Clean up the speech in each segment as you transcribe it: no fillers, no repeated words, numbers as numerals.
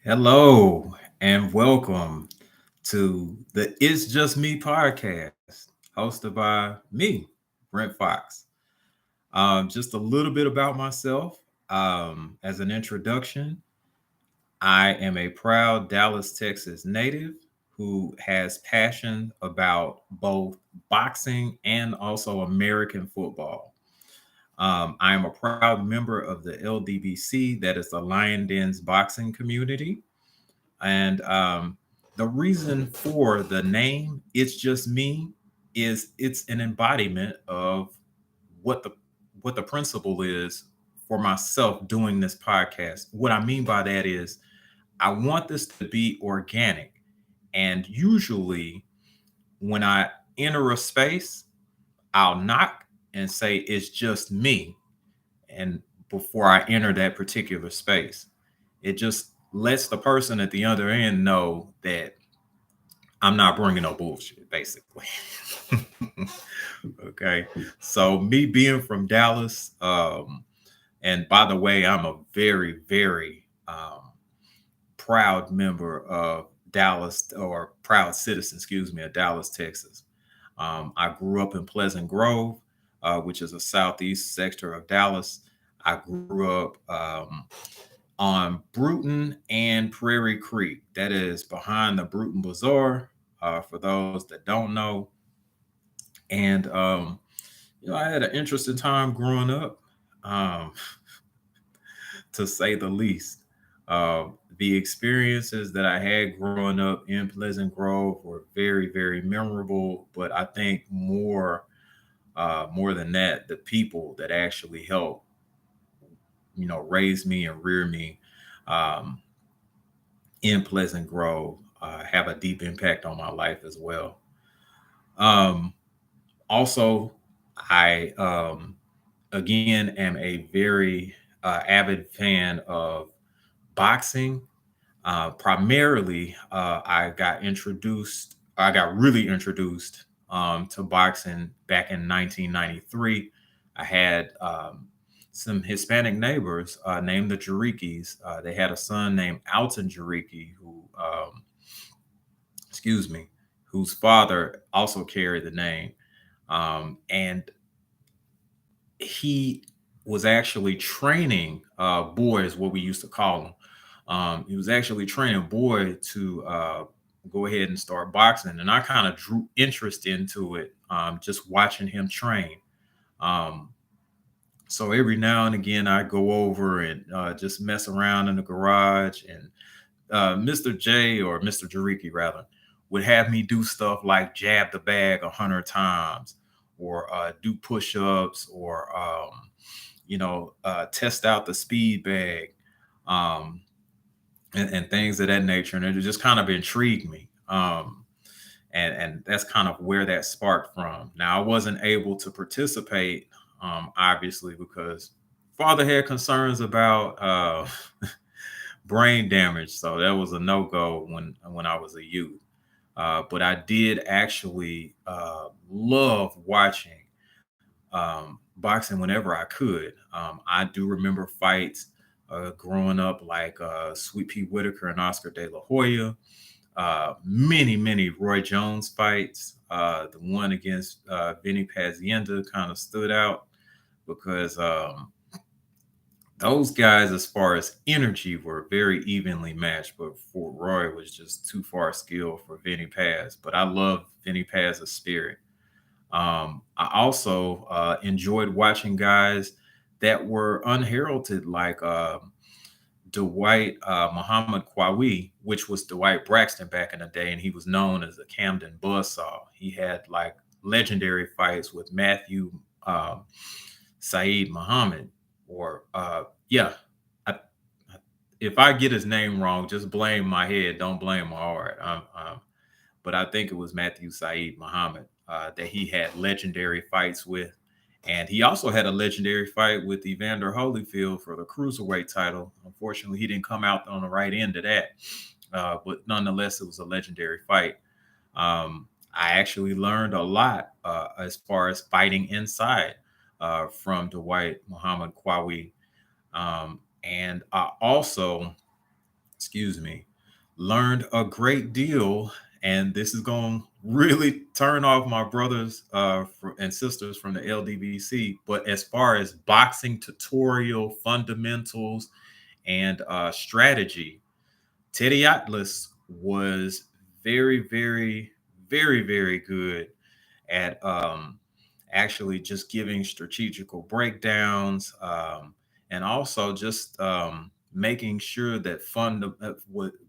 Hello and welcome to the It's Just Me podcast, hosted by me, Brent Foxx. Just a little bit about myself. As an introduction, I am a proud Dallas, Texas native who has passion about both boxing and also American football. I am a proud member of the LDBC, that is the Lion Den's boxing community. And the reason for the name, It's Just Me, is it's an embodiment of what the what the principle is for myself doing this podcast. What I mean by that is I want this to be organic. And usually when I enter a space, I'll knock and say it's just me. And before I enter that particular space, it just lets the person at the other end know that I'm not bringing no bullshit, basically. Okay. So, me being from Dallas, and by the way, I'm a very, very proud member of Dallas, or proud citizen, excuse me, of Dallas, Texas. I grew up in Pleasant Grove, which is a southeast sector of Dallas. I grew up on Bruton and Prairie Creek. That is behind the Bruton Bazaar, for those that don't know. And I had an interesting time growing up, um, to say the least. Uh, the experiences that I had growing up in Pleasant Grove were very, very memorable. But I think more than that, the people that actually helped, raise me and rear me, um, in Pleasant Grove, have a deep impact on my life as well. Um, Also, I again am a very avid fan of boxing. Primarily, I got really introduced to boxing back in 1993. I had some Hispanic neighbors named the Jarikis. They had a son named Alton Jariki, excuse me, whose father also carried the name. And he was actually training boys, what we used to call them. He was actually training boy to go ahead and start boxing, and I kind of drew interest into it, just watching him train. Um, so every now and again, I go over and just mess around in the garage, and Mr. J, or Mr. Jariki rather, would have me do stuff like jab the bag 100 times, or do push-ups, or test out the speed bag, um, and things of that nature. And it just kind of intrigued me. And that's kind of where that sparked from. Now, I wasn't able to participate, obviously, because father had concerns about brain damage, so that was a no go when I was a youth. But I did actually love watching boxing whenever I could. I do remember fights growing up, like Sweet Pea Whitaker and Oscar De La Hoya. Many, many Roy Jones fights. The one against Vinny Pazienda kind of stood out because those guys, as far as energy, were very evenly matched. But for Roy, was just too far skilled for Vinny Paz. But I love Vinny Paz's spirit. I also enjoyed watching guys that were unheralded, like Dwight Muhammad Kwawi, which was Dwight Braxton back in the day, and he was known as the Camden Buzzsaw. He had like legendary fights with Matthew um, Saeed Muhammad, or yeah. I, if I get his name wrong, just blame my head, don't blame my heart. But I think it was Matthew Saeed Muhammad that he had legendary fights with. And he also had a legendary fight with Evander Holyfield for the cruiserweight title. Unfortunately, he didn't come out on the right end of that. But nonetheless, it was a legendary fight. I actually learned a lot as far as fighting inside from Dwight Muhammad Kwawi. And I also excuse me, learned a great deal. And this is going to really turn off my brothers and sisters from the LDBC. But as far as boxing tutorial fundamentals and strategy, Teddy Atlas was very, very, very, very good at actually just giving strategical breakdowns, and also just making sure that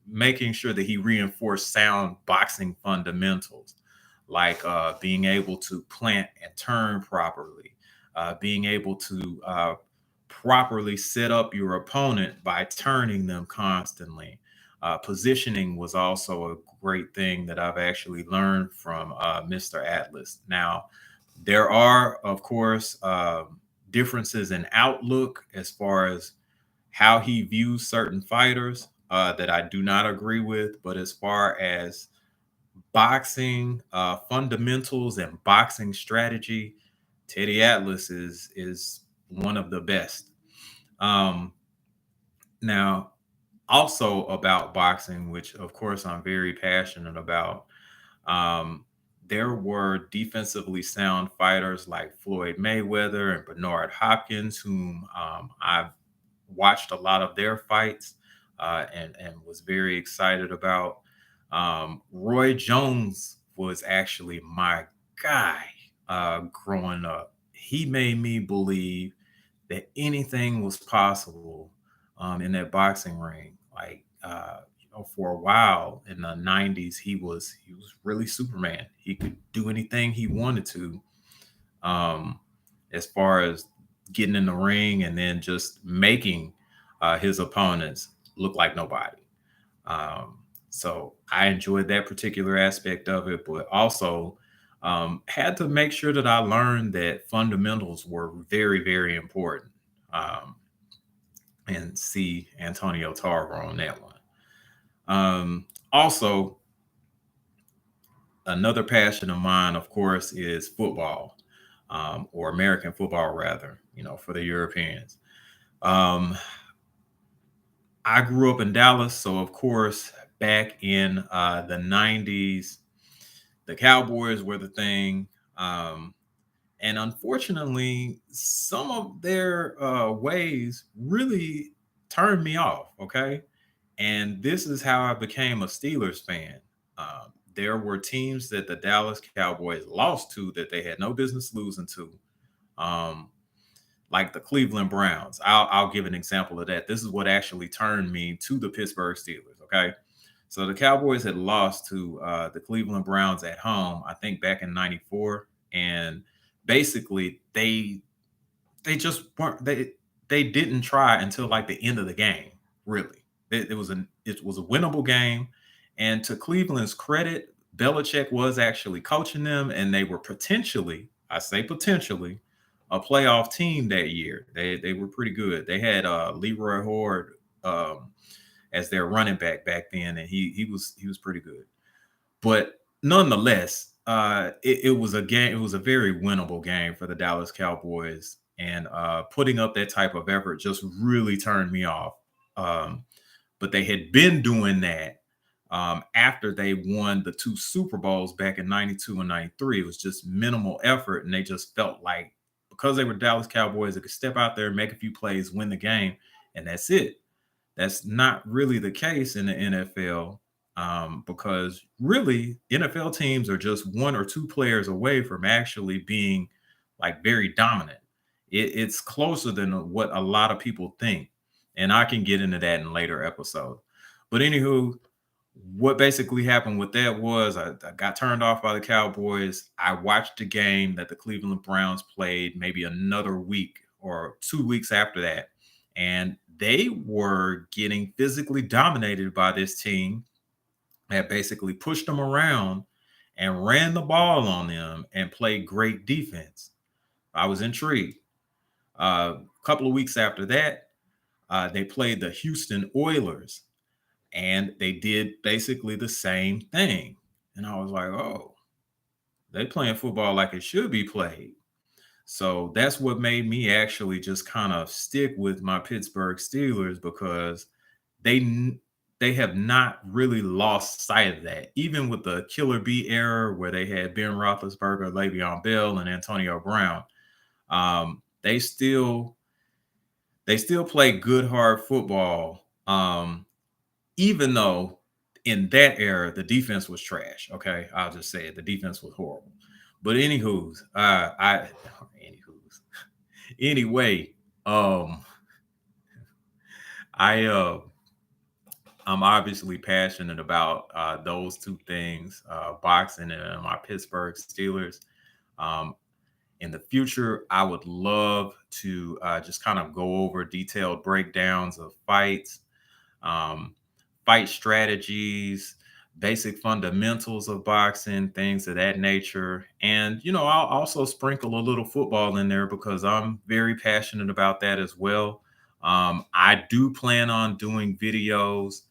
making sure that he reinforced sound boxing fundamentals, like being able to plant and turn properly, being able to properly set up your opponent by turning them constantly. Positioning was also a great thing that I've actually learned from Mr. Atlas. Now, there are, of course, differences in outlook as far as how he views certain fighters that I do not agree with. But as far as boxing fundamentals and boxing strategy, Teddy Atlas is one of the best. Um, Now, also about boxing, which of course I'm very passionate about. Um, there were defensively sound fighters like Floyd Mayweather and Bernard Hopkins, whom I've watched a lot of their fights and was very excited about. Roy Jones was actually my guy growing up. He made me believe that anything was possible in that boxing ring. Like for a while in the '90s, he was really Superman. He could do anything he wanted to, um, as far as getting in the ring and then just making his opponents look like nobody. Um, so I enjoyed that particular aspect of it, but also had to make sure that I learned that fundamentals were very, very important. Um, and see Antonio Tarver on that one. Also, another passion of mine, of course, is football, or American football, rather, for the Europeans. Um, I grew up in Dallas, so of course, back in the '90s, the Cowboys were the thing. And unfortunately, some of their ways really turned me off. Okay. And this is how I became a Steelers fan. There were teams that the Dallas Cowboys lost to that they had no business losing to, um, like the Cleveland Browns. I'll give an example of that. This is what actually turned me to the Pittsburgh Steelers. Okay. So the Cowboys had lost to the Cleveland Browns at home, I think back in '94. And basically, they just weren't they didn't try until like the end of the game. Really, it was a winnable game, and to Cleveland's credit, Belichick was actually coaching them, and they were potentially, I say potentially, a playoff team that year. They were pretty good. They had Leroy Horde as their running back then, and he was pretty good. But nonetheless, it was a game. It was a very winnable game for the Dallas Cowboys, and putting up that type of effort just really turned me off. Um, but they had been doing that after they won the two Super Bowls back in '92 and '93. It was just minimal effort, and they just felt like because they were Dallas Cowboys, they could step out there, make a few plays, win the game, and that's it. That's not really the case in the NFL, because really NFL teams are just one or two players away from actually being like very dominant. It's closer than what a lot of people think, and I can get into that in later episodes. But anywho, what basically happened with that was I got turned off by the Cowboys. I watched the game that the Cleveland Browns played maybe another week or 2 weeks after that, and they were getting physically dominated by this team that basically pushed them around and ran the ball on them and played great defense. I was intrigued. A couple of weeks after that, they played the Houston Oilers, and they did basically the same thing. And I was like, oh, they playing football like it should be played. So that's what made me actually just kind of stick with my Pittsburgh Steelers because they they have not really lost sight of that. Even with the Killer B era, where they had Ben Roethlisberger, Le'Veon Bell, and Antonio Brown, they still play good hard football. Even though in that era the defense was trash. Okay, I'll just say it. The defense was horrible. But anywho's anyway, um, I I'm obviously passionate about those two things, boxing and my Pittsburgh Steelers. Um, in the future, I would love to just kind of go over detailed breakdowns of fights, um, fight strategies, basic fundamentals of boxing, things of that nature. And, I'll also sprinkle a little football in there because I'm very passionate about that as well. I do plan on doing videos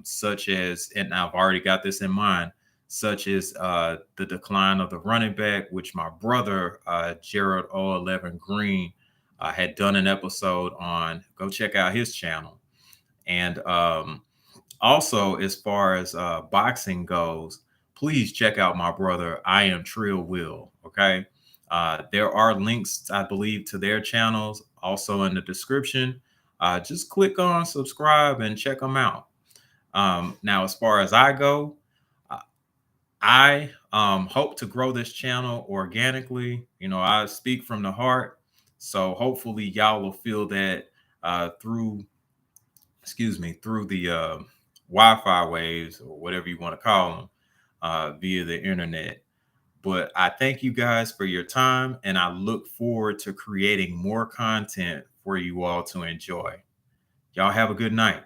such as, and I've already got this in mind, such as the decline of the running back, which my brother, Gerald O11 Green, had done an episode on. Go check out his channel. And also, as far as boxing goes, please check out my brother, I Am Trill Will. Okay. There are links, I believe, to their channels also in the description. Just click on subscribe and check them out. Now, as far as I go, uh, I hope to grow this channel organically. I speak from the heart. So hopefully, y'all will feel that through through the Wi-Fi waves or whatever you want to call them via the internet. But I thank you guys for your time, and I look forward to creating more content for you all to enjoy. Y'all have a good night.